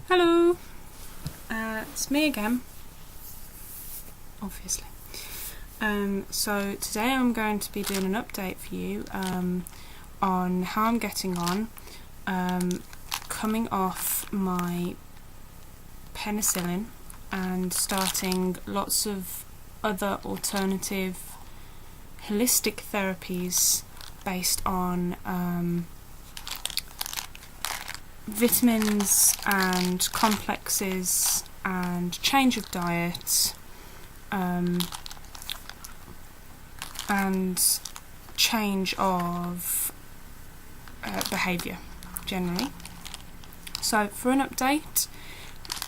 Hello, it's me again, obviously. So today I'm going to be doing an update for you on how I'm getting on coming off my penicillin and starting lots of other alternative holistic therapies based on vitamins and complexes and change of diet and change of behaviour generally. So for an update,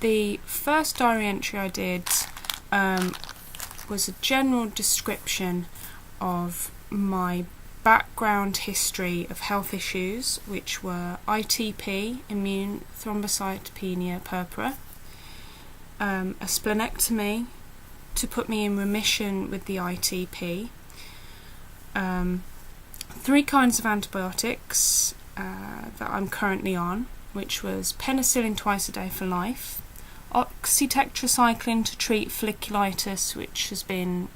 the first diary entry I did was a general description of my background history of health issues, which were ITP, immune thrombocytopenia purpura, a splenectomy to put me in remission with the ITP, 3 kinds of antibiotics that I'm currently on, which was penicillin twice a day for life, oxytetracycline to treat folliculitis, which has been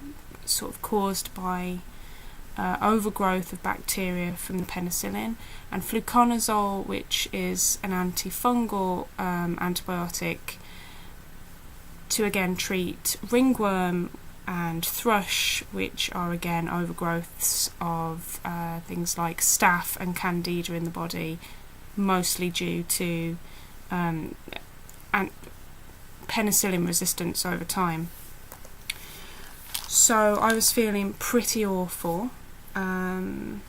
sort of caused by overgrowth of bacteria from the penicillin, and fluconazole, which is an antifungal antibiotic to again treat ringworm and thrush, which are again overgrowths of things like staph and candida in the body, mostly due to penicillin resistance over time. So I was feeling pretty awful and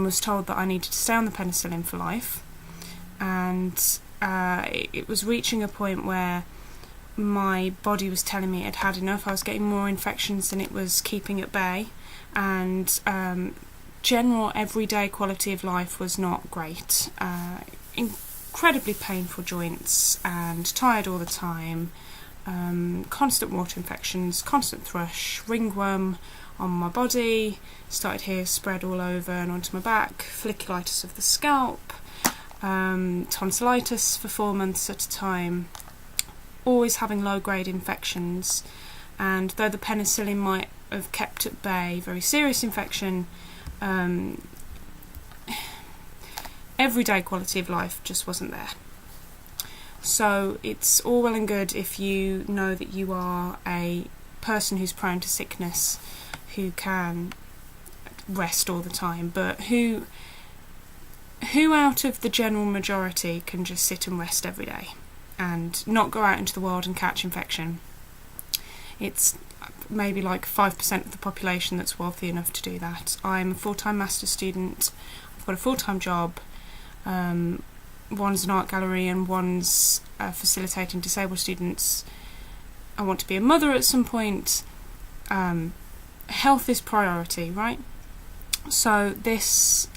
was told that I needed to stay on the penicillin for life, and it was reaching a point where my body was telling me it had enough. I was getting more infections than it was keeping at bay, and general everyday quality of life was not great. Incredibly painful joints and tired all the time, constant water infections, constant thrush, ringworm on my body, started here, spread all over and onto my back, folliculitis of the scalp, tonsillitis for 4 months at a time, always having low-grade infections, and though the penicillin might have kept at bay very serious infection, everyday quality of life just wasn't there. So it's all well and good if you know that you are a person who's prone to sickness, who can rest all the time, but who out of the general majority can just sit and rest every day and not go out into the world and catch infection? It's maybe like 5% of the population that's wealthy enough to do that. I'm a full-time master's student, I've got a full-time job, one's an art gallery and one's facilitating disabled students. I want to be a mother at some point. Health is priority, right? So these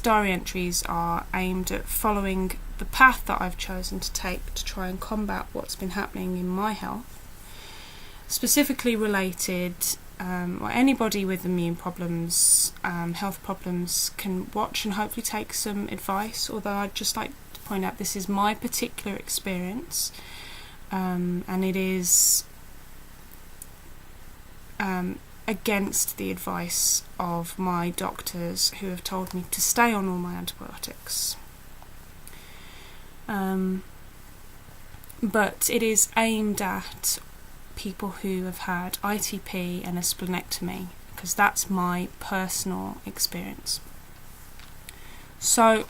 diary entries are aimed at following the path that I've chosen to take to try and combat what's been happening in my health, specifically related, or anybody with immune problems, health problems can watch and hopefully take some advice, although I'd just like to point out this is my particular experience, and it is against the advice of my doctors, who have told me to stay on all my antibiotics. But it is aimed at people who have had ITP and a splenectomy, because that's my personal experience. So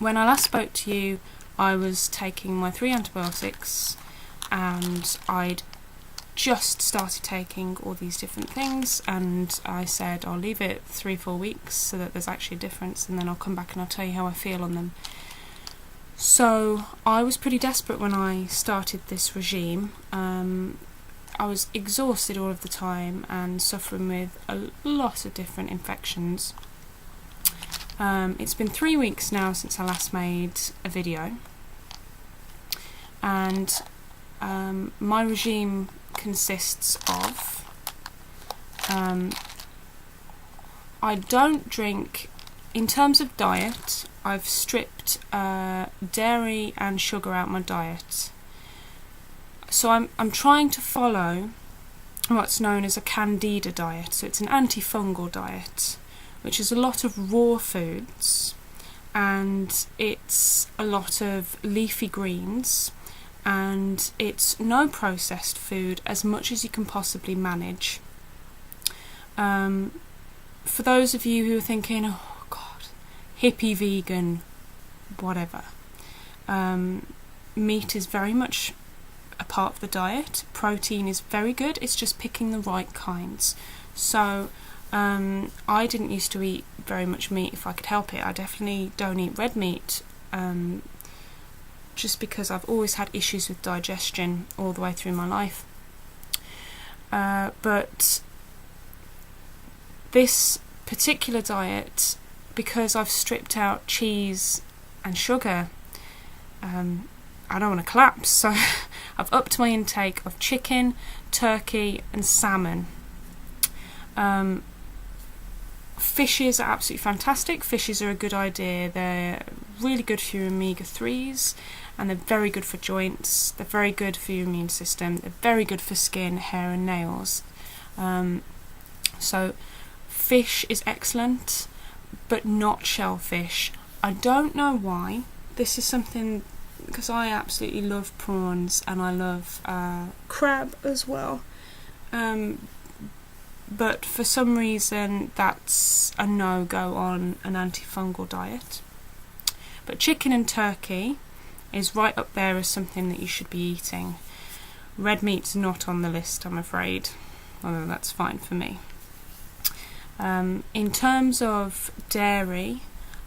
when I last spoke to you, I was taking my 3 antibiotics, and I'd just started taking all these different things, and I said I'll leave it 3-4 weeks so that there's actually a difference, and then I'll come back and I'll tell you how I feel on them. So I was pretty desperate when I started this regime. I was exhausted all of the time and suffering with a lot of different infections. It's been 3 weeks now since I last made a video, and my regime consists of I don't drink, in terms of diet, I've stripped dairy and sugar out my diet. So I'm trying to follow what's known as a candida diet. So it's an antifungal diet, which is a lot of raw foods, and it's a lot of leafy greens, and it's no processed food, as much as you can possibly manage. For those of you who are thinking, oh God, hippie vegan, whatever, meat is very much a part of the diet. Protein is very good, it's just picking the right kinds. So I didn't used to eat very much meat if I could help it. I definitely don't eat red meat, just because I've always had issues with digestion all the way through my life. But this particular diet, because I've stripped out cheese and sugar, I don't want to collapse, so I've upped my intake of chicken, turkey and salmon. Fishes are absolutely fantastic. Fishes are a good idea. They're really good for your omega-3s, and they're very good for joints. They're very good for your immune system. They're very good for skin, hair and nails. So fish is excellent, but not shellfish. I don't know why. This is something, because I absolutely love prawns and I love crab as well. But for some reason that's a no-go on an antifungal diet. But chicken and turkey is right up there as something that you should be eating. Red meat's not on the list, I'm afraid, although that's fine for me. In terms of dairy,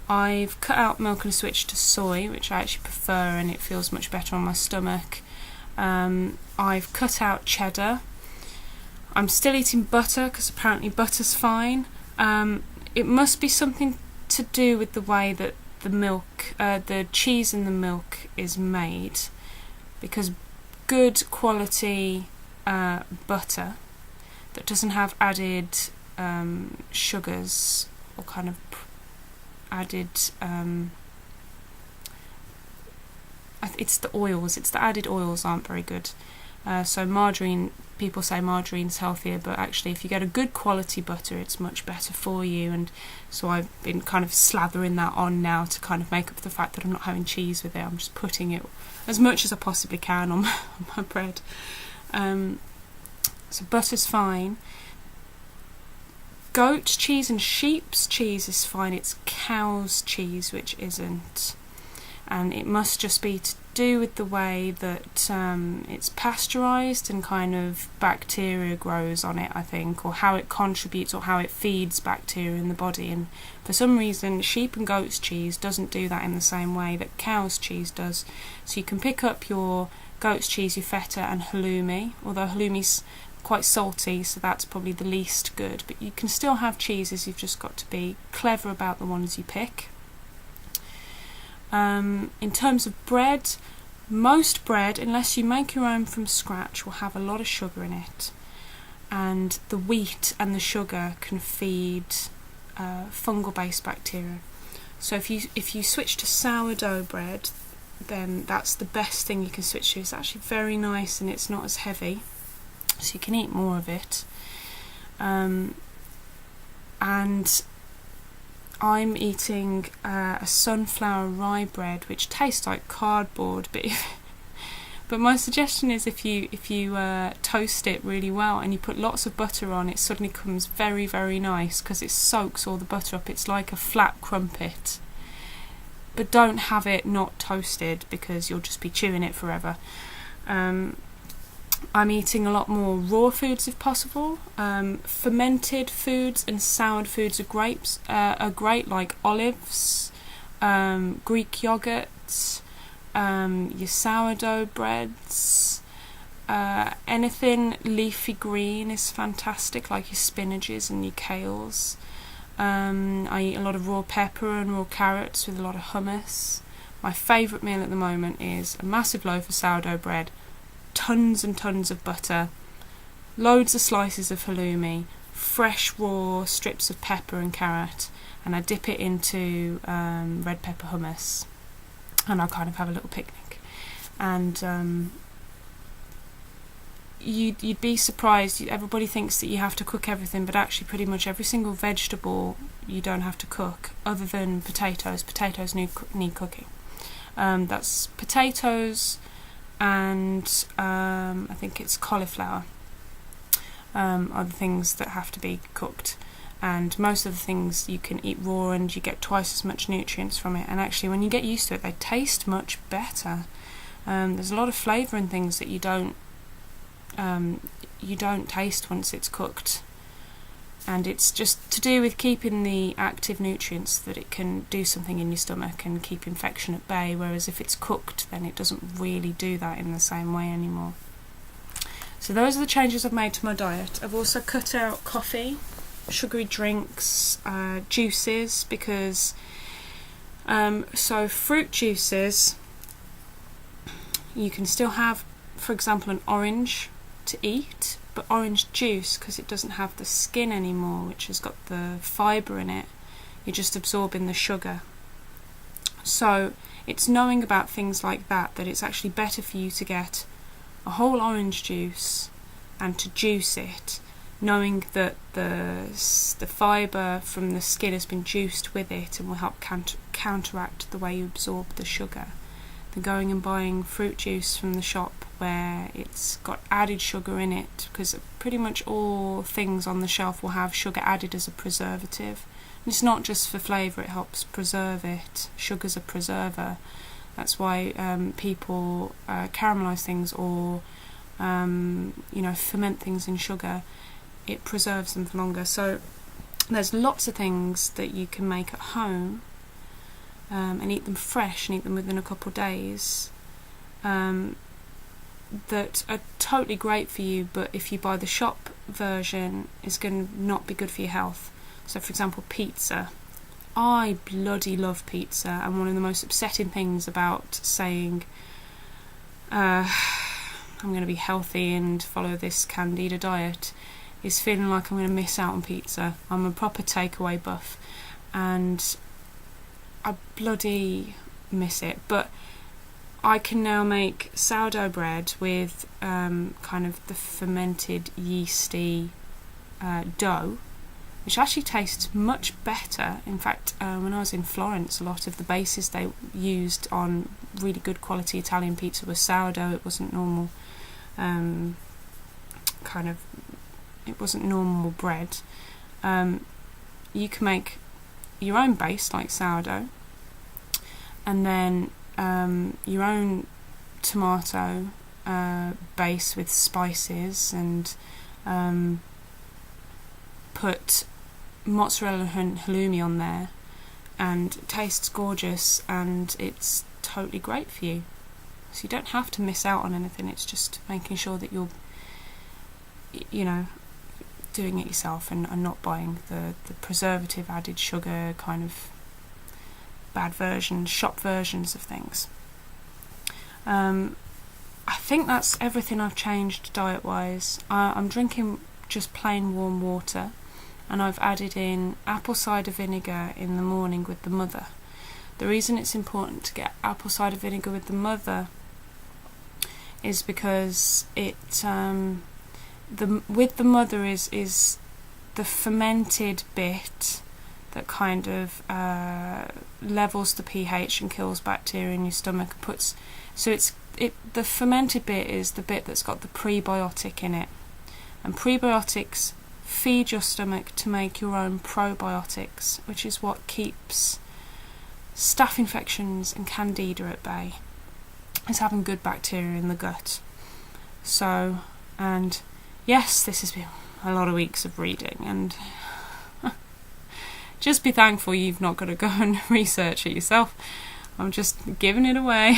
I've cut out milk and switched to soy, which I actually prefer, and it feels much better on my stomach. I've cut out cheddar. I'm still eating butter, because apparently butter's fine. It must be something to do with the way that the milk, the cheese in the milk is made, because good quality butter that doesn't have added sugars or kind of added it's the oils, it's the added oils aren't very good. So margarine, people say margarine's healthier, but actually if you get a good quality butter it's much better for you, and so I've been kind of slathering that on now to kind of make up for the fact that I'm not having cheese with it. I'm just putting it as much as I possibly can on my bread. So butter's fine. Goat's cheese and sheep's cheese is fine. It's cow's cheese which isn't, and it must just be to do with the way that it's pasteurised and kind of bacteria grows on it, I think, or how it contributes or how it feeds bacteria in the body. And for some reason sheep and goat's cheese doesn't do that in the same way that cow's cheese does. So you can pick up your goat's cheese, your feta and halloumi, although halloumi's quite salty, so that's probably the least good, but you can still have cheeses. You've just got to be clever about the ones you pick. In terms of bread, most bread, unless you make your own from scratch, will have a lot of sugar in it, and the wheat and the sugar can feed fungal based bacteria. So if you switch to sourdough bread, then that's the best thing you can switch to. It's actually very nice and it's not as heavy, so you can eat more of it. And I'm eating a sunflower rye bread, which tastes like cardboard, but my suggestion is if you toast it really well and you put lots of butter on, it suddenly comes very, very nice because it soaks all the butter up. It's like a flat crumpet. But don't have it not toasted because you'll just be chewing it forever. I'm eating a lot more raw foods if possible. Fermented foods and soured foods are great, like olives, Greek yogurt, your sourdough breads, anything leafy green is fantastic, like your spinaches and your kales. I eat a lot of raw pepper and raw carrots with a lot of hummus. My favourite meal at the moment is a massive loaf of sourdough bread, tons and tons of butter, loads of slices of halloumi, fresh raw strips of pepper and carrot, and I dip it into red pepper hummus, and I kind of have a little picnic. And you'd be surprised. Everybody thinks that you have to cook everything, but actually pretty much every single vegetable you don't have to cook, other than potatoes. Potatoes need cooking. That's potatoes and I think it's cauliflower are the things that have to be cooked. And most of the things you can eat raw, and you get twice as much nutrients from it. And actually, when you get used to it, they taste much better. There's a lot of flavour in things that you don't taste once it's cooked, and it's just to do with keeping the active nutrients, that it can do something in your stomach and keep infection at bay, whereas if it's cooked, then it doesn't really do that in the same way anymore. So those are the changes I've made to my diet. I've also cut out coffee, sugary drinks, juices, because so fruit juices, you can still have, for example, an orange to eat, but orange juice, because it doesn't have the skin anymore, which has got the fibre in it, you're just absorbing the sugar. So it's knowing about things like that it's actually better for you to get a whole orange juice and to juice it, knowing that the fibre from the skin has been juiced with it and will help counteract the way you absorb the sugar, than going and buying fruit juice from the shop where it's got added sugar in it, because pretty much all things on the shelf will have sugar added as a preservative. And it's not just for flavour, it helps preserve it. Sugar's a preserver. That's why people caramelise things or ferment things in sugar. It preserves them for longer. So there's lots of things that you can make at home and eat them fresh and eat them within a couple of days that are totally great for you, but if you buy the shop version, is going to not be good for your health. So for example, pizza. I bloody love pizza, and one of the most upsetting things about saying I'm going to be healthy and follow this Candida diet is feeling like I'm going to miss out on pizza. I'm a proper takeaway buff, and I bloody miss it. But I can now make sourdough bread with kind of the fermented yeasty dough, which actually tastes much better. In fact, when I was in Florence, a lot of the bases they used on really good quality Italian pizza was sourdough. It wasn't normal it wasn't normal bread. You can make your own base like sourdough, and then your own tomato base with spices, and put mozzarella and halloumi on there, and it tastes gorgeous, and it's totally great for you. So you don't have to miss out on anything. It's just making sure that you're doing it yourself and not buying the preservative added sugar kind of bad versions, shop versions of things. I think that's everything I've changed diet wise. I'm drinking just plain warm water, and I've added in apple cider vinegar in the morning with the mother. The reason it's important to get apple cider vinegar with the mother is because it with the mother is the fermented bit that kind of levels the pH and kills bacteria in your stomach. The fermented bit is the bit that's got the prebiotic in it, and prebiotics feed your stomach to make your own probiotics, which is what keeps staph infections and candida at bay. It's having good bacteria in the gut. So, and yes, this has been a lot of weeks of reading, and just be thankful you've not got to go and research it yourself. I'm just giving it away.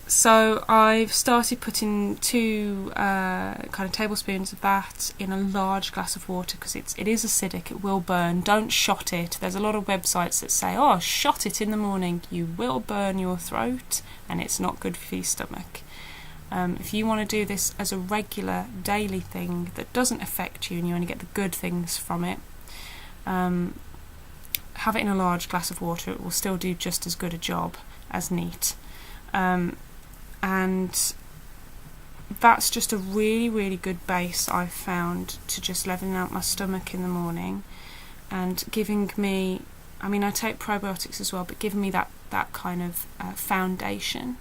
So I've started putting 2 kind of tablespoons of that in a large glass of water, because it is acidic, it will burn. Don't shot it. There's a lot of websites that say, oh, shot it in the morning, you will burn your throat and it's not good for your stomach. If you want to do this as a regular daily thing that doesn't affect you and you only get the good things from it, have it in a large glass of water. It will still do just as good a job as neat. And that's just a really, really good base I've found to just leveling out my stomach in the morning and giving me, I mean, I take probiotics as well, but giving me that kind of foundation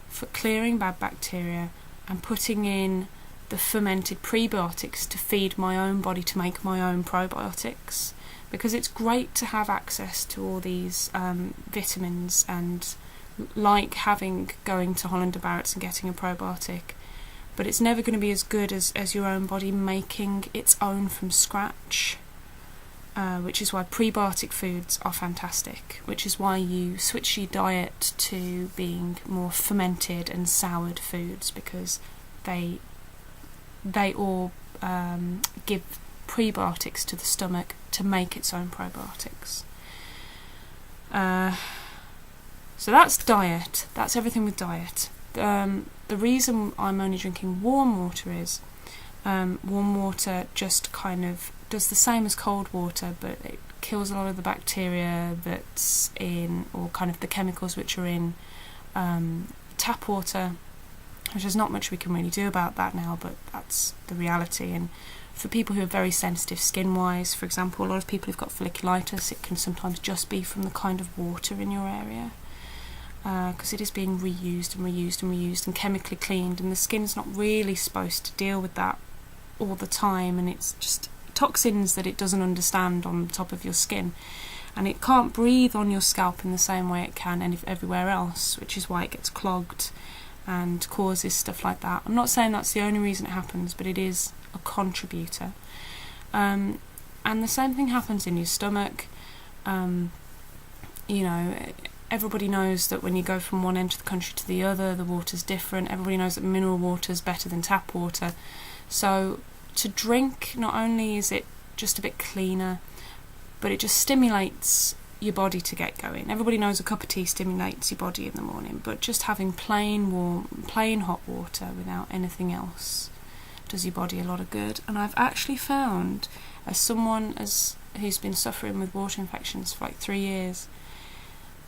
for clearing bad bacteria and putting in the fermented prebiotics to feed my own body to make my own probiotics, because it's great to have access to all these vitamins, and like going to Hollander Barrett's and getting a probiotic, but it's never going to be as good as your own body making its own from scratch, which is why prebiotic foods are fantastic, which is why you switch your diet to being more fermented and soured foods, because they all give prebiotics to the stomach to make its own probiotics. So that's diet. That's everything with diet. The reason I'm only drinking warm water is warm water just kind of does the same as cold water, but it kills a lot of the bacteria that's in, or kind of the chemicals which are in tap water, which there's not much we can really do about that now, but that's the reality. And for people who are very sensitive skin-wise, for example, a lot of people who've got folliculitis, it can sometimes just be from the kind of water in your area, because it is being reused and reused and reused and chemically cleaned, and the skin's not really supposed to deal with that all the time, and it's just toxins that it doesn't understand on the top of your skin, and it can't breathe on your scalp in the same way it can everywhere else, which is why it gets clogged and causes stuff like that. I'm not saying that's the only reason it happens, but it is a contributor. And the same thing happens in your stomach. Everybody knows that when you go from one end of the country to the other, the water's different. Everybody knows that mineral water is better than tap water. So to drink, not only is it just a bit cleaner, but it just stimulates your body to get going. Everybody knows a cup of tea stimulates your body in the morning, but just having plain hot water without anything else does your body a lot of good. And I've actually found, as someone who's been suffering with water infections for like 3 years,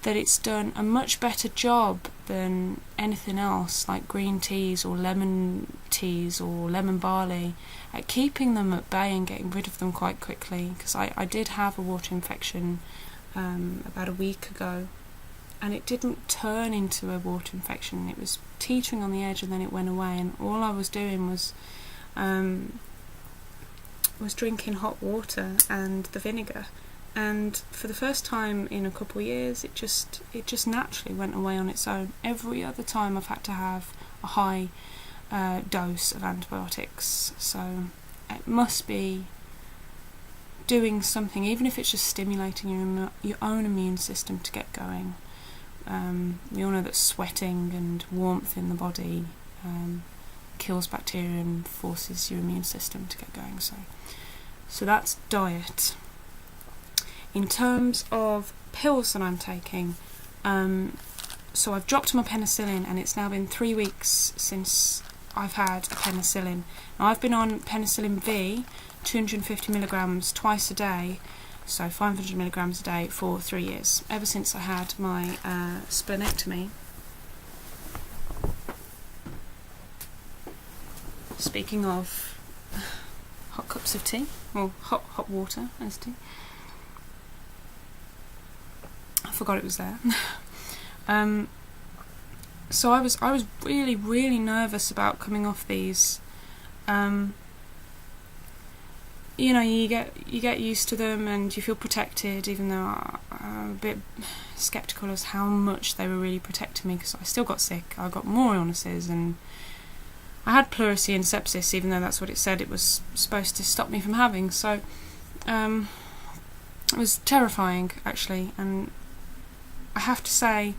that it's done a much better job than anything else, like green teas or lemon teas or lemon barley, at keeping them at bay and getting rid of them quite quickly. Because I did have a water infection about a week ago, and it didn't turn into a water infection. It was teetering on the edge, and then it went away, and all I was doing was drinking hot water and the vinegar, and for the first time in a couple of years it just naturally went away on its own. Every other time I've had to have a high dose of antibiotics, so it must be doing something, even if it's just stimulating your own immune system to get going. We all know that sweating and warmth in the body kills bacteria and forces your immune system to get going. So that's diet. In terms of pills that I'm taking, so I've dropped my penicillin, and it's now been 3 weeks since I've had a penicillin. Now I've been on penicillin V, 250 milligrams twice a day, so 500 milligrams a day for 3 years, ever since I had my splenectomy. Speaking of hot cups of tea, or hot water as tea, I forgot it was there. So I was really, really nervous about coming off these. You get used to them and you feel protected, even though I'm a bit sceptical as how much they were really protecting me, because I still got sick. I got more illnesses, and I had pleurisy and sepsis, even though that's what it said it was supposed to stop me from having. So it was terrifying, actually, and I have to say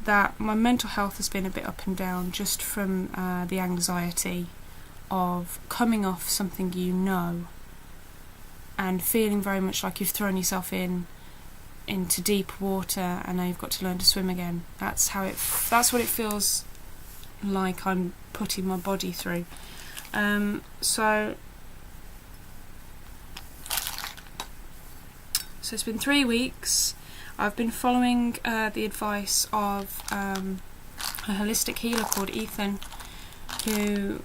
that my mental health has been a bit up and down, just from the anxiety of coming off something and feeling very much like you've thrown yourself into deep water and now you've got to learn to swim again. That's what it feels like I'm putting my body through. So So it's been 3 weeks. I've been following the advice of a holistic healer called Ethan, who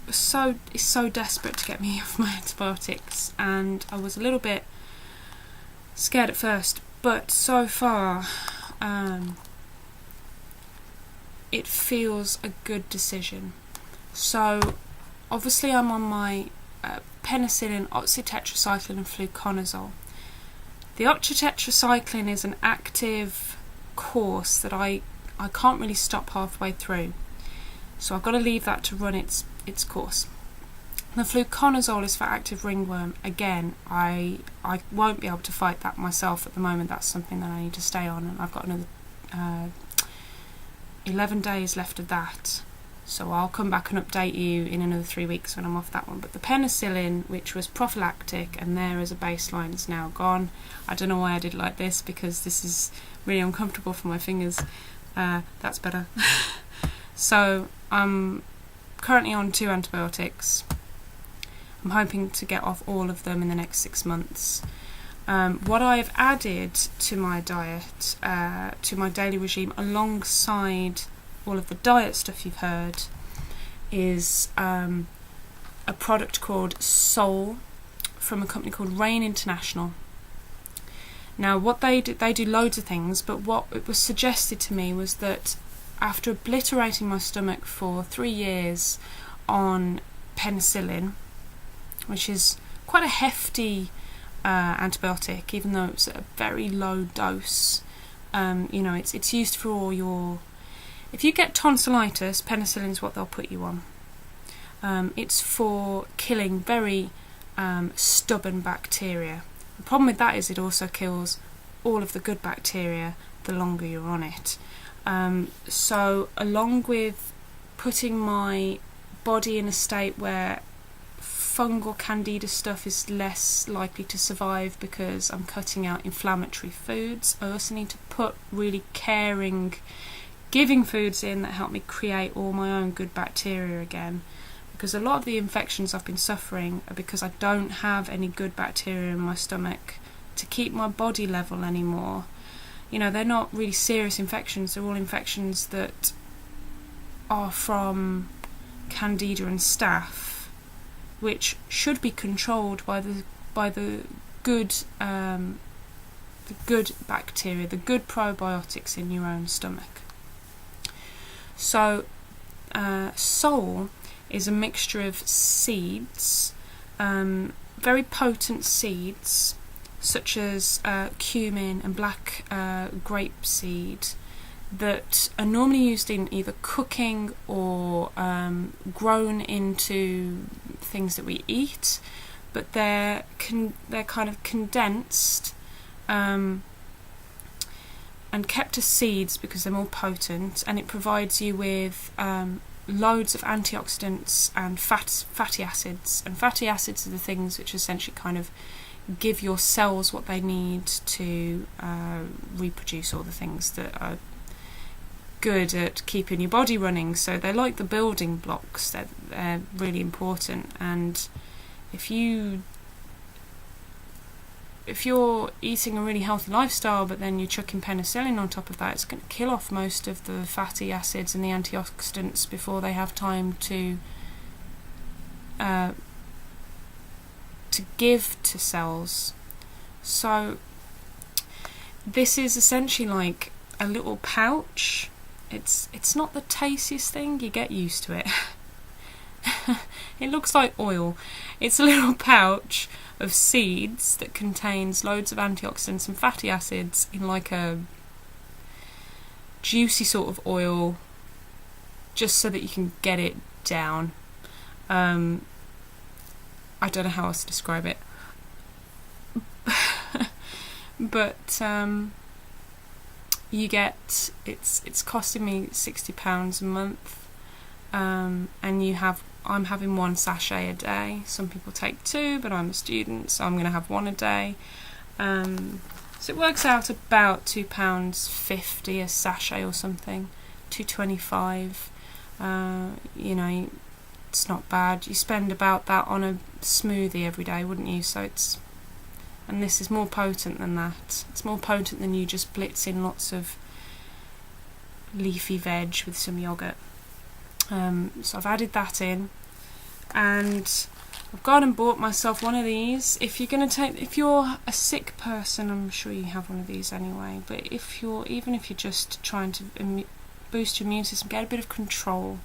is so desperate to get me off my antibiotics, and I was a little bit scared at first, but so far it feels a good decision. So obviously I'm on my penicillin, oxytetracycline and fluconazole. The oxytetracycline is an active course that I can't really stop halfway through, so I've got to leave that to run its course. The fluconazole is for active ringworm. Again, I won't be able to fight that myself at the moment. That's something that I need to stay on, and I've got another 11 days left of that. So I'll come back and update you in another 3 weeks when I'm off that one. But the penicillin, which was prophylactic and there as a baseline, is now gone. I don't know why I did it like this, because this is really uncomfortable for my fingers. That's better. So I'm currently on 2 antibiotics. I'm hoping to get off all of them in the next 6 months. What I've added to my diet, to my daily regime, alongside all of the diet stuff you've heard, is a product called Soul from a company called Rain International. Now what they do loads of things, but what it was suggested to me was that after obliterating my stomach for 3 years on penicillin, which is quite a hefty antibiotic, even though it's a very low dose, it's used for all your... If you get tonsillitis, penicillin is what they'll put you on. It's for killing very stubborn bacteria. The problem with that is it also kills all of the good bacteria the longer you're on it. So along with putting my body in a state where fungal candida stuff is less likely to survive because I'm cutting out inflammatory foods, I also need to put really caring, giving foods in that help me create all my own good bacteria again, because a lot of the infections I've been suffering are because I don't have any good bacteria in my stomach to keep my body level anymore. They're not really serious infections, they're all infections that are from candida and staph, which should be controlled by the good bacteria, the good probiotics in your own stomach. So Soul is a mixture of seeds, very potent seeds such as cumin and black grapeseed, that are normally used in either cooking or grown into things that we eat, but they're kind of condensed and kept as seeds because they're more potent, and it provides you with loads of antioxidants and fatty acids. And fatty acids are the things which essentially kind of give your cells what they need to reproduce all the things that are good at keeping your body running. So they're like the building blocks. They're really important. And if you're eating a really healthy lifestyle but then you're chucking penicillin on top of that, it's going to kill off most of the fatty acids and the antioxidants before they have time to give to cells. So this is essentially like a little pouch. It's not the tastiest thing, you get used to it. It looks like oil. It's a little pouch of seeds that contains loads of antioxidants and fatty acids in like a juicy sort of oil, just so that you can get it down. I don't know how else to describe it. But you get, it's costing me £60 a month, and I'm having 1 sachet a day. Some people take 2, but I'm a student, so I'm going to have 1 a day. So it works out about £2.50 a sachet or something, £2.25. It's not bad. You spend about that on a smoothie every day, wouldn't you? So it's and this is more potent than that. It's more potent than you just blitzing lots of leafy veg with some yoghurt. So I've added that in, and I've gone and bought myself one of these. If you're a sick person, I'm sure you have one of these anyway, but even if you're just trying to boost your immune system, get a bit of control.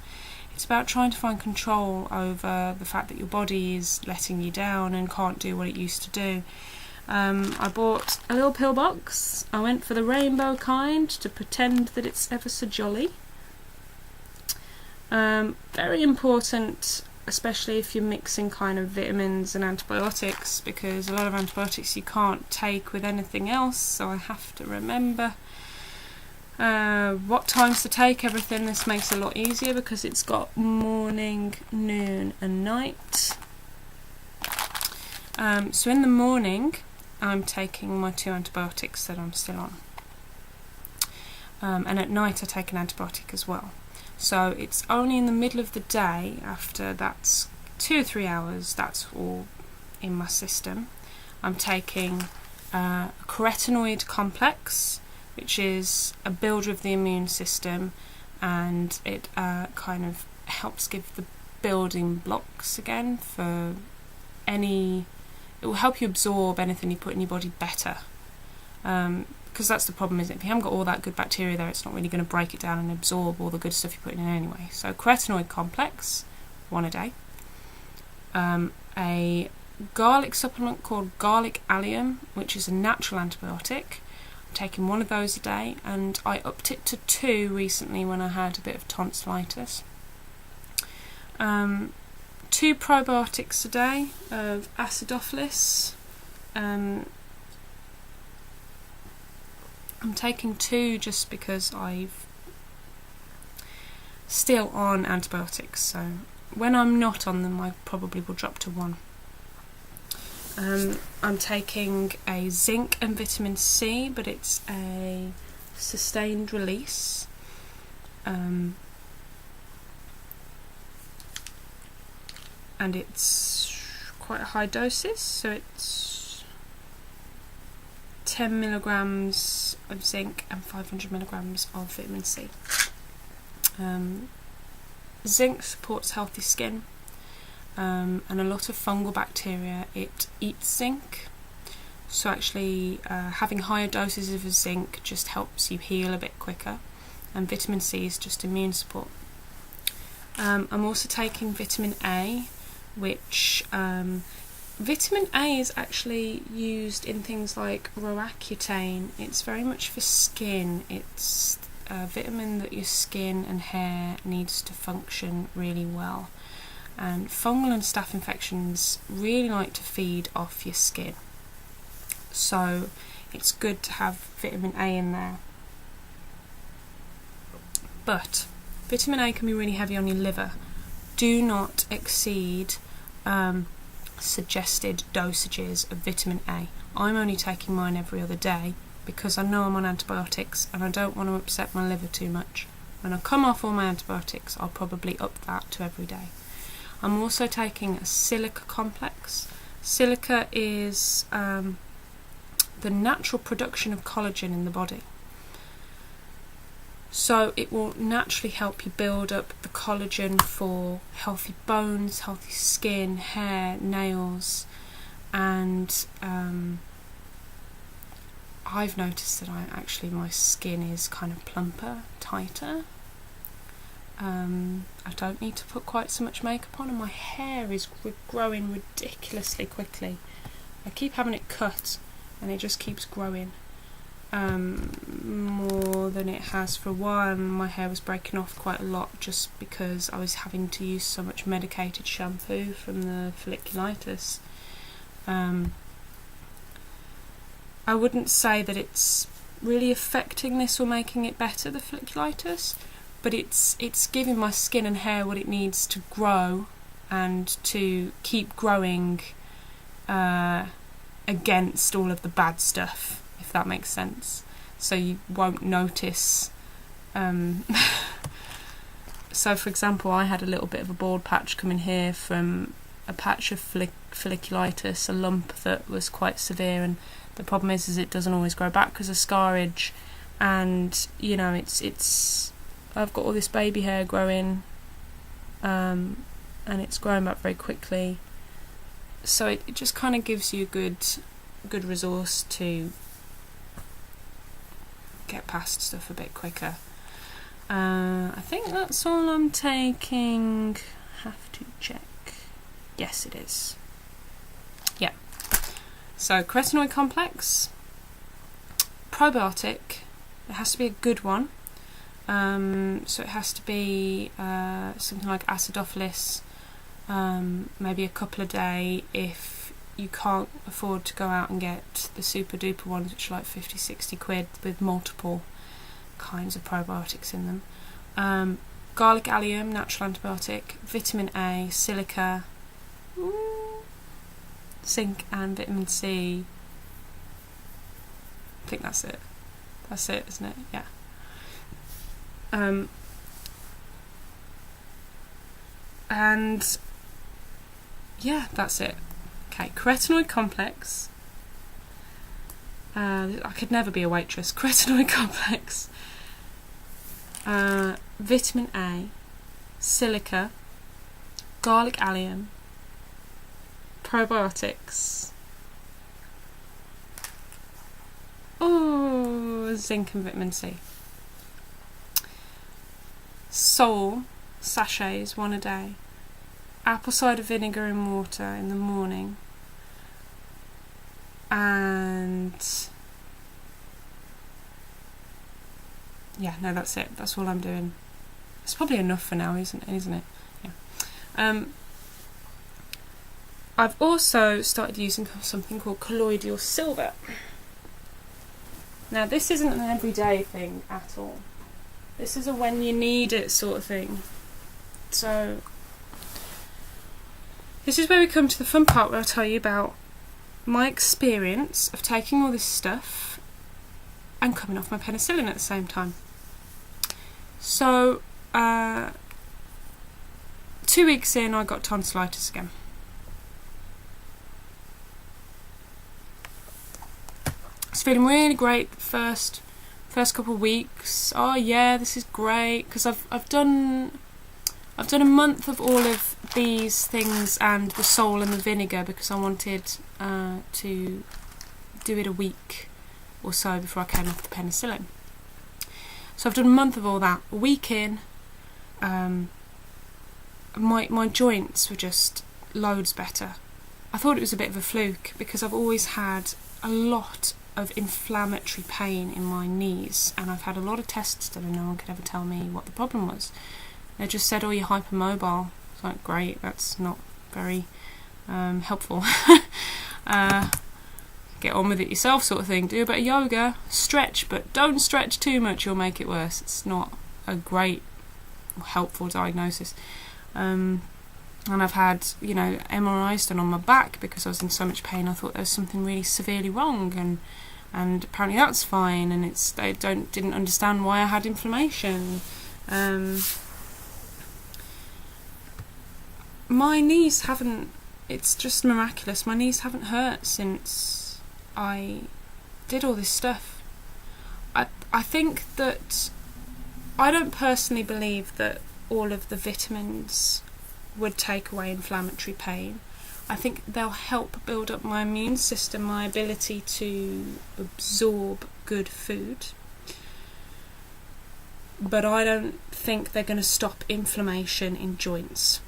It's about trying to find control over the fact that your body is letting you down and can't do what it used to do. I bought a little pill box. I went for the rainbow kind to pretend that it's ever so jolly. Very important, especially if you're mixing kind of vitamins and antibiotics, because a lot of antibiotics you can't take with anything else, so I have to remember what times to take everything. This makes it a lot easier because it's got morning, noon and night. So in the morning I'm taking my 2 antibiotics that I'm still on, and at night I take an antibiotic as well. So it's only in the middle of the day, after that's 2 or 3 hours, that's all in my system, I'm taking a carotenoid complex, which is a builder of the immune system, and it kind of helps give the building blocks again for it will help you absorb anything you put in your body better. Because that's the problem, isn't it? If you haven't got all that good bacteria there, it's not really going to break it down and absorb all the good stuff you're putting in anyway. So carotenoid complex, 1 a day. A garlic supplement called garlic allium, which is a natural antibiotic. I'm taking 1 of those a day, and I upped it to 2 recently when I had a bit of tonsillitis. 2 probiotics a day of acidophilus. I'm taking 2 just because I'm still on antibiotics, so when I'm not on them I probably will drop to 1. I'm taking a zinc and vitamin C, but it's a sustained release. And it's quite a high doses, so it's 10 milligrams of zinc and 500 milligrams of vitamin C. Zinc supports healthy skin, and a lot of fungal bacteria, it eats zinc, so actually having higher doses of zinc just helps you heal a bit quicker, and vitamin C is just immune support. I'm also taking vitamin A, which vitamin A is actually used in things like Roaccutane. It's very much for skin. It's a vitamin that your skin and hair needs to function really well. And fungal and staph infections really like to feed off your skin. So it's good to have vitamin A in there. But vitamin A can be really heavy on your liver. Do not exceed suggested dosages of vitamin A. I'm only taking mine every other day because I know I'm on antibiotics and I don't want to upset my liver too much. When I come off all my antibiotics, I'll probably up that to every day. I'm also taking a silica complex. Silica is the natural production of collagen in the body. So it will naturally help you build up the collagen for healthy bones, healthy skin, hair, nails, and I've noticed that my skin is kind of plumper, tighter. I don't need to put quite so much makeup on, and my hair is growing ridiculously quickly. I keep having it cut and it just keeps growing. More than it has for a while. My hair was breaking off quite a lot just because I was having to use so much medicated shampoo from the folliculitis. I wouldn't say that it's really affecting this or making it better, the folliculitis, but it's giving my skin and hair what it needs to grow and to keep growing against all of the bad stuff, if that makes sense. So you won't notice. So for example, I had a little bit of a bald patch coming here from a patch of folliculitis, a lump that was quite severe, and the problem is it doesn't always grow back because of scarage, and you know, it's I've got all this baby hair growing, and it's growing back very quickly, so it just kind of gives you a good resource to get past stuff a bit quicker. I think that's all I'm taking. Have to check. Yes, it is. Yeah. So carotenoid complex, probiotic. It has to be a good one. So it has to be something like acidophilus, maybe a couple a day if you can't afford to go out and get the super duper ones, which are like 50-60 quid with multiple kinds of probiotics in them. Garlic allium, natural antibiotic, vitamin A, silica, zinc and vitamin C. I think that's it. That's it, isn't it? Yeah. And yeah, that's it. Okay, carotenoid complex. I could never be a waitress. Carotenoid complex. Vitamin A, silica, garlic allium, probiotics. Oh, zinc and vitamin C. Sol sachets, 1 a day. Apple cider vinegar and water in the morning. And yeah, no, that's it. That's all I'm doing. It's probably enough for now, isn't it? Yeah. I've also started using something called colloidal silver. Now, this isn't an everyday thing at all. This is a when you need it sort of thing. So this is where we come to the fun part where I tell you about my experience of taking all this stuff and coming off my penicillin at the same time. So 2 weeks in, I got tonsillitis again. I was feeling really great the first couple of weeks. Oh yeah, this is great, because I've done a month of all of these things and the sole and the vinegar because I wanted to do it a week or so before I came off the penicillin. So I've done a month of all that. A week in, my joints were just loads better. I thought it was a bit of a fluke because I've always had a lot of inflammatory pain in my knees, and I've had a lot of tests done and no one could ever tell me what the problem was. They just said, oh, you're hypermobile. It's like, great, that's not very helpful. Get on with it yourself sort of thing. Do a bit of yoga, stretch, but don't stretch too much, you'll make it worse. It's not a great helpful diagnosis. And I've had, MRIs done on my back because I was in so much pain. I thought there was something really severely wrong, and apparently that's fine, and they didn't understand why I had inflammation. My knees haven't, it's just miraculous, my knees haven't hurt since I did all this stuff. I think that I don't personally believe that all of the vitamins would take away inflammatory pain. I think they'll help build up my immune system, my ability to absorb good food. But I don't think they're going to stop inflammation in joints.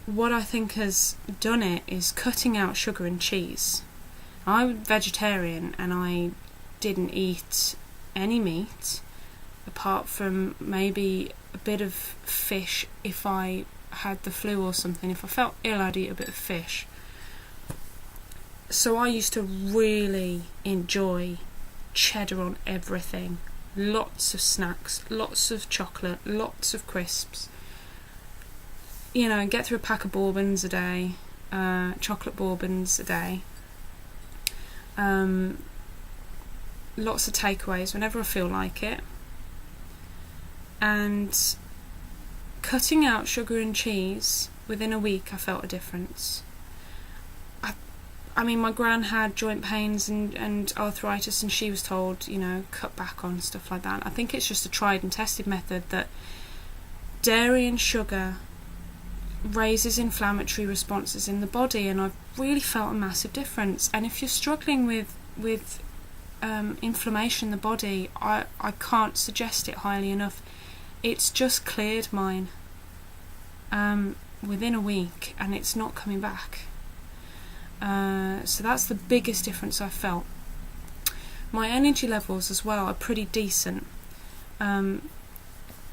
What I think has done it is cutting out sugar and cheese. I'm vegetarian and I didn't eat any meat apart from maybe a bit of fish if I had the flu or something. If I felt ill, I'd eat a bit of fish. So I used to really enjoy cheddar on everything. Lots of snacks, lots of chocolate, lots of crisps. Get through a pack of bourbons a day, chocolate bourbons a day. Lots of takeaways whenever I feel like it. And cutting out sugar and cheese, within a week I felt a difference. I mean, my gran had joint pains and arthritis, and she was told, you know, cut back on stuff like that. I think it's just a tried and tested method that dairy and sugar raises inflammatory responses in the body, and I've really felt a massive difference. And if you're struggling with inflammation in the body, I can't suggest it highly enough. It's just cleared mine within a week, and it's not coming back. So that's the biggest difference I've felt. My energy levels as well are pretty decent.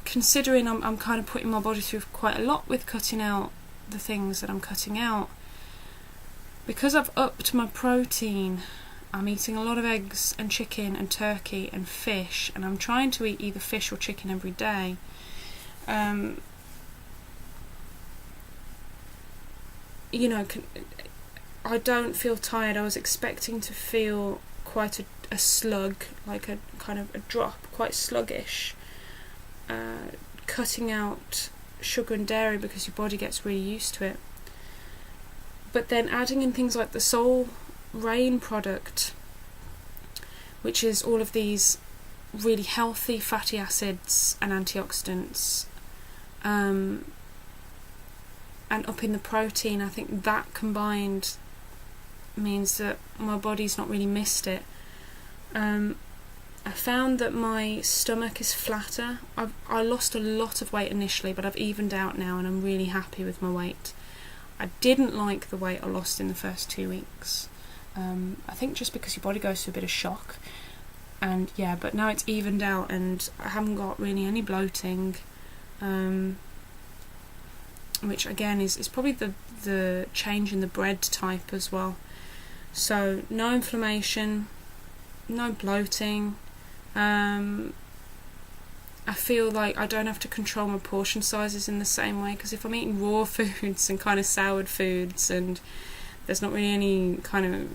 Considering I'm kind of putting my body through quite a lot with cutting out the things that I'm cutting out. Because I've upped my protein, I'm eating a lot of eggs and chicken and turkey and fish, and I'm trying to eat either fish or chicken every day. You know, I don't feel tired. I was expecting to feel quite a slug, like a kind of a drop, quite sluggish. Cutting out sugar and dairy because your body gets really used to it. But then adding in things like the Soul Rain product, which is all of these really healthy fatty acids and antioxidants, and upping the protein, I think that combined means that my body's not really missed it. I found that my stomach is flatter. I lost a lot of weight initially, but I've evened out now, and I'm really happy with my weight. I didn't like the weight I lost in the first 2 weeks. I think just because your body goes through a bit of shock, and yeah, but now it's evened out, and I haven't got really any bloating, which again is probably the change in the bread type as well. So no inflammation, no bloating. I feel like I don't have to control my portion sizes in the same way, because if I'm eating raw foods and kind of soured foods, and there's not really any kind of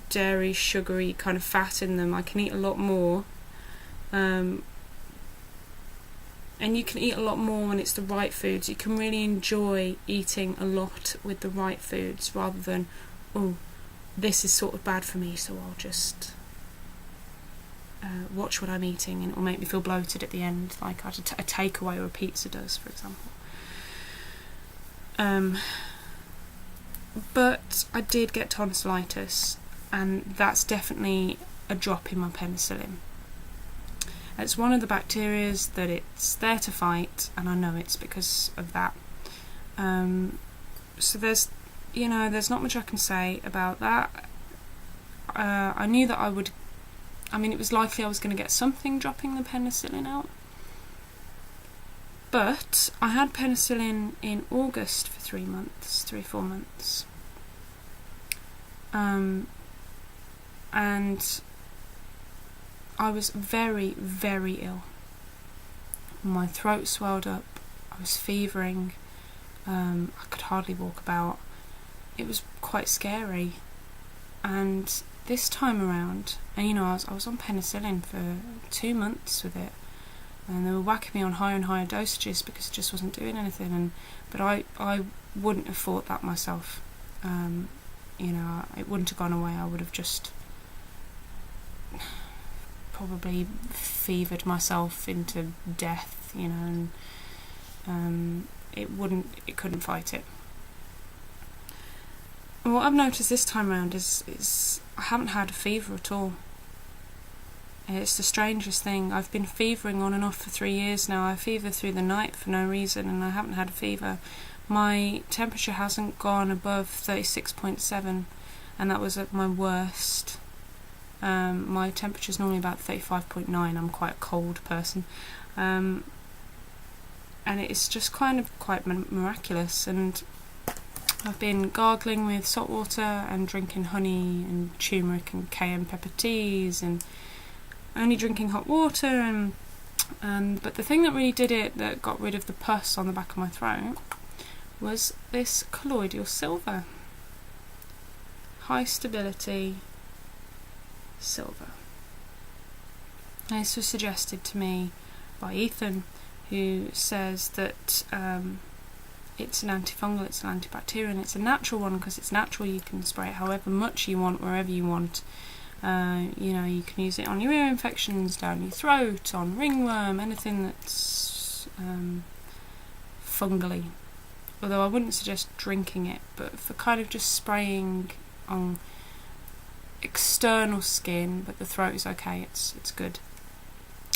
dairy, sugary kind of fat in them, I can eat a lot more. And you can eat a lot more when it's the right foods. You can really enjoy eating a lot with the right foods, rather than, oh, this is sort of bad for me, so I'll just watch what I'm eating and it will make me feel bloated at the end, like a takeaway or a pizza does, for example. But I did get tonsillitis, and that's definitely a drop in my penicillin. It's one of the bacterias that it's there to fight, and I know it's because of that. So there's not much I can say about that. I knew that it was likely I was going to get something dropping the penicillin out. But I had penicillin in August for 3 or 4 months. And I was very, very ill. My throat swelled up, I was fevering, I could hardly walk about. It was quite scary. And this time around, and I was on penicillin for 2 months with it, and they were whacking me on higher and higher dosages because it just wasn't doing anything. But I wouldn't have thought that myself. It wouldn't have gone away. I would have just probably fevered myself into death, and it couldn't fight it. And what I've noticed this time around is I haven't had a fever at all. It's the strangest thing. I've been fevering on and off for 3 years now. I fever through the night for no reason, and I haven't had a fever. My temperature hasn't gone above 36.7, and that was at my worst. My temperature's normally about 35.9. I'm quite a cold person. And it's just kind of quite miraculous. And I've been gargling with salt water and drinking honey and turmeric and cayenne pepper teas, and only drinking hot water. But the thing that really did it, that got rid of the pus on the back of my throat, was this colloidal silver. High stability silver. This was suggested to me by Ethan, who says that it's an antifungal, it's an antibacterial, and it's a natural one because it's natural. You can spray it however much you want, wherever you want. You know, you can use it on your ear infections, down your throat, on ringworm, anything that's fungally. Although I wouldn't suggest drinking it, but for kind of just spraying on external skin, but the throat is okay, it's good.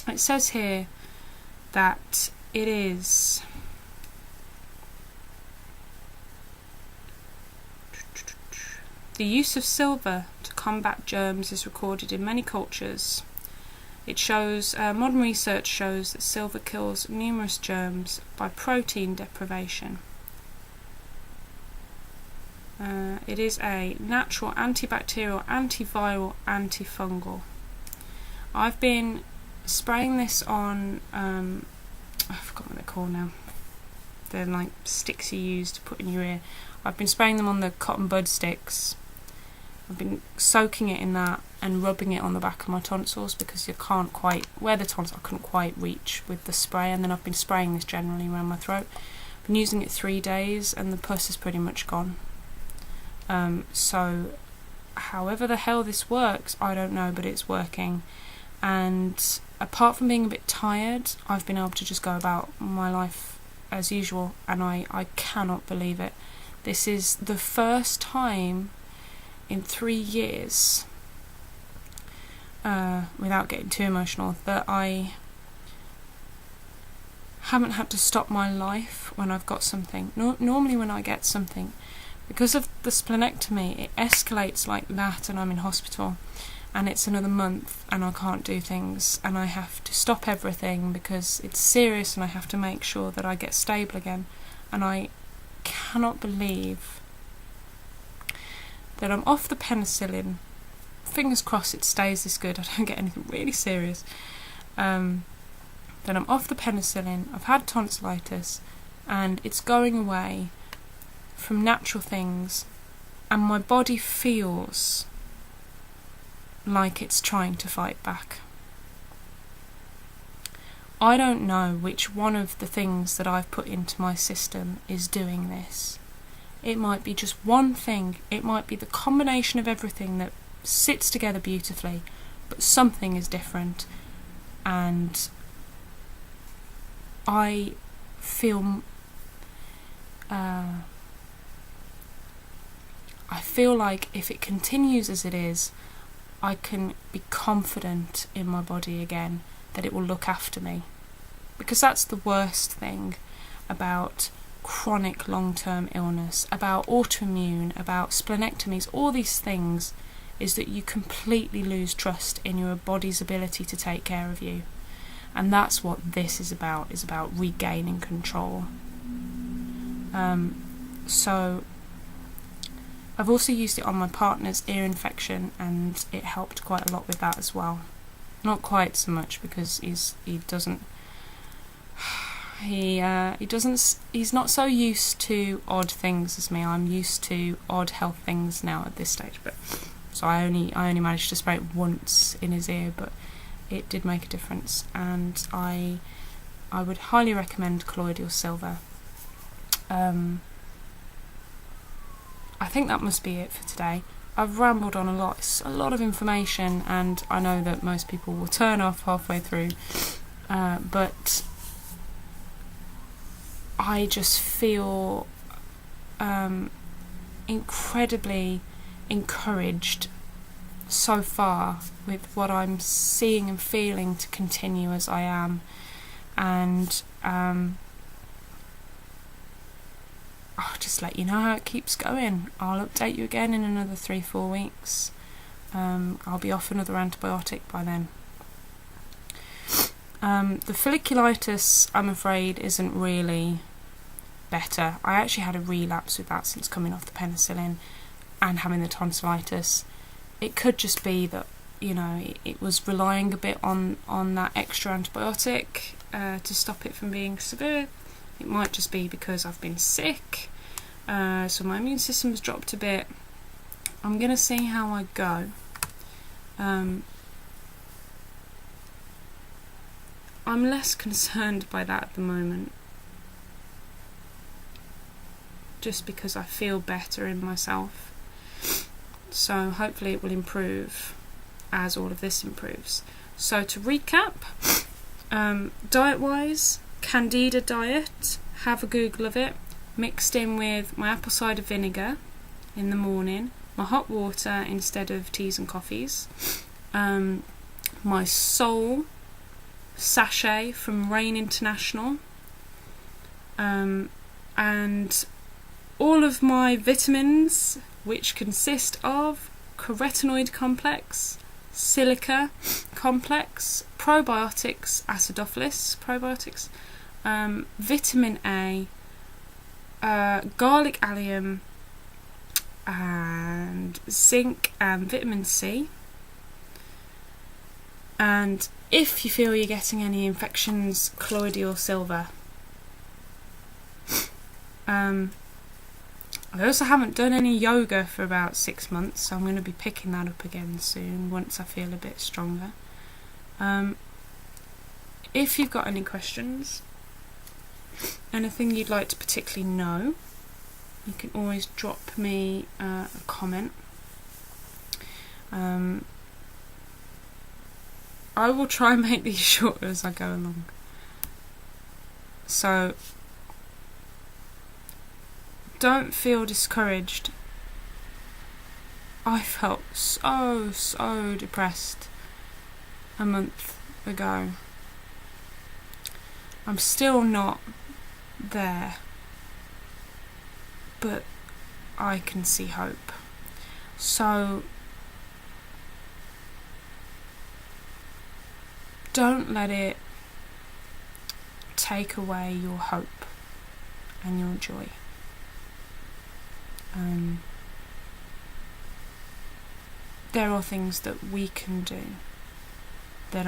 It says here that it is the use of silver to combat germs is recorded in many cultures. It shows, modern research shows that silver kills numerous germs by protein deprivation. It is a natural antibacterial, antiviral, antifungal. I've been spraying this on, I forgot what they're called now. They're like sticks you use to put in your ear. I've been spraying them on the cotton bud sticks. I've been soaking it in that and rubbing it on the back of my tonsils because you can't quite, where the tonsils I couldn't quite reach with the spray, and then I've been spraying this generally around my throat. I've been using it 3 days and the pus is pretty much gone. So however the hell this works, I don't know, but it's working. And apart from being a bit tired, I've been able to just go about my life as usual, and I cannot believe it. This is the first time in 3 years, without getting too emotional, that I haven't had to stop my life when I've got something. Normally when I get something, because of the splenectomy, it escalates like that and I'm in hospital and it's another month and I can't do things and I have to stop everything because it's serious and I have to make sure that I get stable again. And I cannot believe that I'm off the penicillin. Fingers crossed it stays this good, I don't get anything really serious. Then I'm off the penicillin, I've had tonsillitis and it's going away from natural things, and my body feels like it's trying to fight back. I don't know which one of the things that I've put into my system is doing this. It might be just one thing, it might be the combination of everything that sits together beautifully, but something is different, and I feel like if it continues as it is, I can be confident in my body again that it will look after me. Because that's the worst thing about chronic long-term illness, about autoimmune, about splenectomies, all these things, is that you completely lose trust in your body's ability to take care of you. And that's what this is about regaining control. So I've also used it on my partner's ear infection, and it helped quite a lot with that as well. Not quite so much because he's not so used to odd things as me. I'm used to odd health things now at this stage, but so I only managed to spray it once in his ear, but it did make a difference, and I would highly recommend colloidal silver. I think that must be it for today. I've rambled on a lot. It's a lot of information, and I know that most people will turn off halfway through, but I just feel incredibly encouraged so far with what I'm seeing and feeling to continue as I am, and I'll just let you know how it keeps going. I'll update you again in another 3-4 weeks. I'll be off another antibiotic by then. The folliculitis, I'm afraid, isn't really better. I actually had a relapse with that since coming off the penicillin and having the tonsillitis. It could just be that, you know, it was relying a bit on that extra antibiotic to stop it from being severe. It might just be because I've been sick, so my immune system's dropped a bit. I'm going to see how I go. I'm less concerned by that at the moment. just because I feel better in myself. So hopefully it will improve as all of this improves. So to recap, diet-wise, Candida diet, have a Google of it, mixed in with my apple cider vinegar in the morning, my hot water instead of teas and coffees, my Soul sachet from Rain International, and all of my vitamins, which consist of carotenoid complex, silica complex, probiotics, acidophilus probiotics, vitamin A, garlic allium, and zinc and vitamin C. And if you feel you're getting any infections, colloidal silver. I also haven't done any yoga for about 6 months, so I'm going to be picking that up again soon once I feel a bit stronger. If you've got any questions, anything you'd like to particularly know, you can always drop me a comment. I will try and make these shorter as I go along. So, don't feel discouraged. I felt so depressed a month ago. I'm still not there, but I can see hope. So don't let it take away your hope and your joy. There are things that we can do that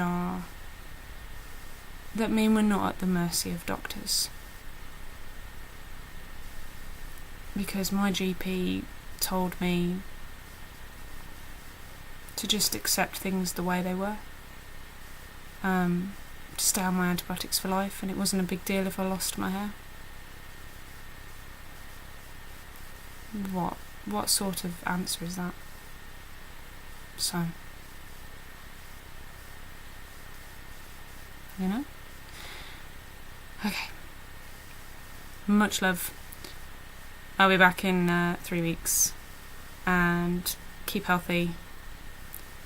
mean we're not at the mercy of doctors. Because my GP told me to just accept things the way they were. To stay on my antibiotics for life, and it wasn't a big deal if I lost my hair. What sort of answer is that? So, you know? Okay. Much love. I'll be back in 3 weeks, and keep healthy,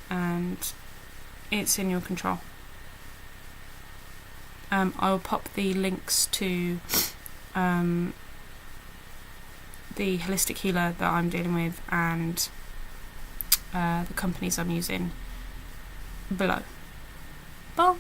and it's in your control. I'll pop the links to the holistic healer that I'm dealing with and the companies I'm using below. Bye.